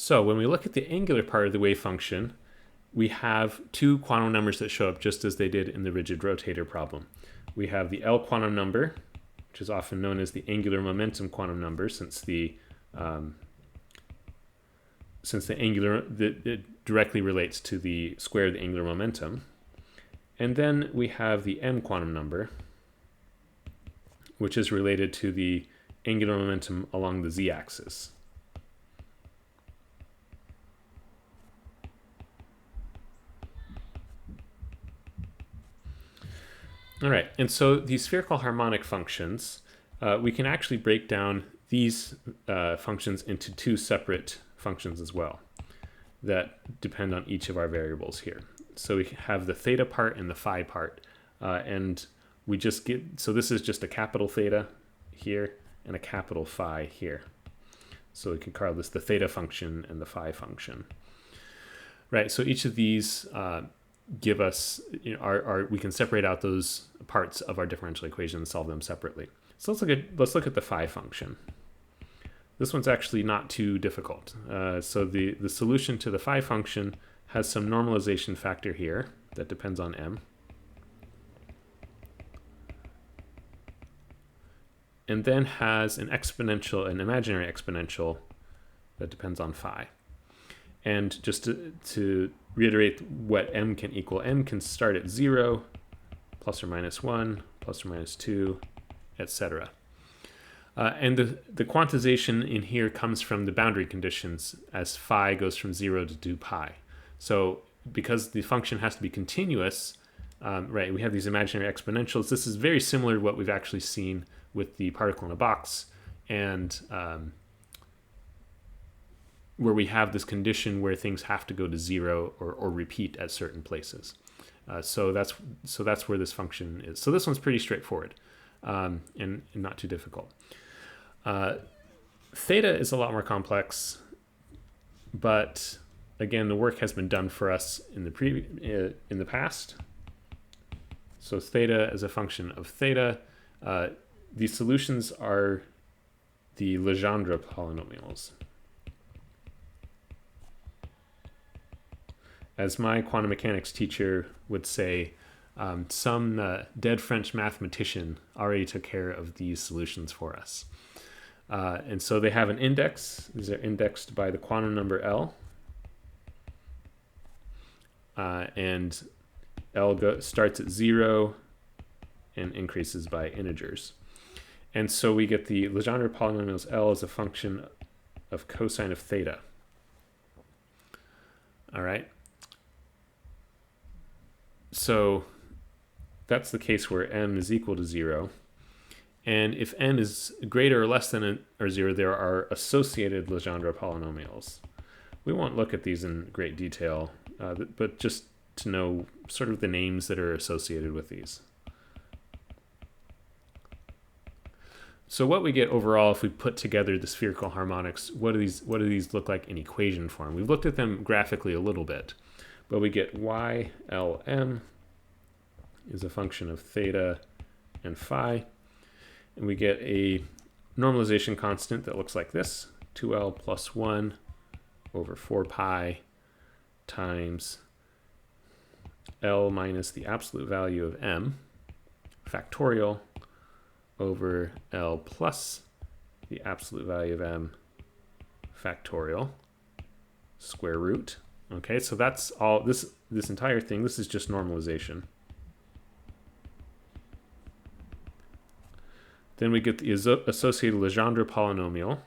So when we look at the angular part of the wave function, we have two quantum numbers that show up just as they did in the rigid rotator problem. We have the L quantum number, which is often known as the angular momentum quantum number, since the angular it directly relates to the square of the angular momentum. And then we have the M quantum number, which is related to the angular momentum along the z-axis. All right, and so these spherical harmonic functions, we can actually break down these functions into two separate functions as well that depend on each of our variables here. So we have the theta part and the phi part, and we just get, so this is just a capital theta here and a capital phi here. So we can call this the theta function and the phi function. Right, so each of these give us, you know, we can separate out those parts of our differential equation and solve them separately. So let's look at the phi function. This one's actually not too difficult. So the solution to the phi function has some normalization factor here that depends on m. And then has an exponential, an imaginary exponential that depends on phi. And just to reiterate what m can equal, m can start at 0, plus or minus 1, plus or minus 2, etc. And the quantization in here comes from the boundary conditions as phi goes from 0 to 2 pi. So because the function has to be continuous, right, we have these imaginary exponentials. This is very similar to what we've actually seen with the particle in a box, and where we have this condition where things have to go to 0 or repeat at certain places. So that's where this function is. So this one's pretty straightforward and not too difficult. Theta is a lot more complex, but again, the work has been done for us in the past. So theta as a function of theta. The solutions are the Legendre polynomials. As my quantum mechanics teacher would say, some dead French mathematician already took care of these solutions for us. And so they have an index. These are indexed by the quantum number L. And L starts at 0 and increases by integers. And so we get the Legendre polynomials L as a function of cosine of theta. All right. So that's the case where m is equal to 0. And if n is greater or less than or 0, there are associated Legendre polynomials. We won't look at these in great detail, but just to know sort of the names that are associated with these. So what we get overall, if we put together the spherical harmonics, what do these look like in equation form? We've looked at them graphically a little bit, but we get YLM is a function of theta and phi, and we get a normalization constant that looks like this, 2L plus 1 over 4 pi times L minus the absolute value of m factorial over L plus the absolute value of m factorial square root. Okay, so that's all, this entire thing, this is just normalization. Then we get the associated Legendre polynomial,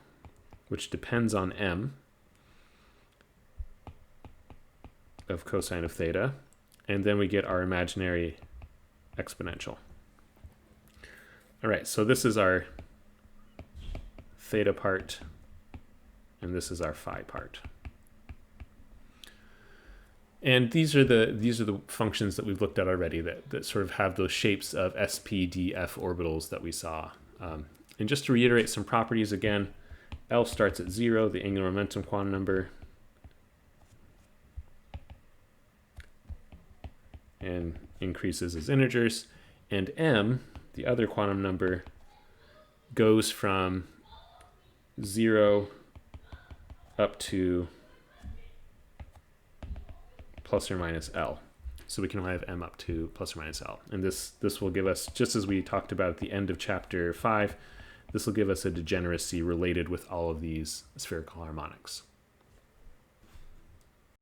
which depends on m of cosine of theta, and then we get our imaginary exponential. All right, so this is our theta part, and this is our phi part. And these are the functions that we've looked at already that sort of have those shapes of sp, d, f orbitals that we saw. And just to reiterate some properties again, L starts at 0, the angular momentum quantum number, and increases as integers, and m, the other quantum number, goes from 0 up to plus or minus L. So we can only have m up to plus or minus L. And this will give us, just as we talked about at the end of chapter 5, this will give us a degeneracy related with all of these spherical harmonics.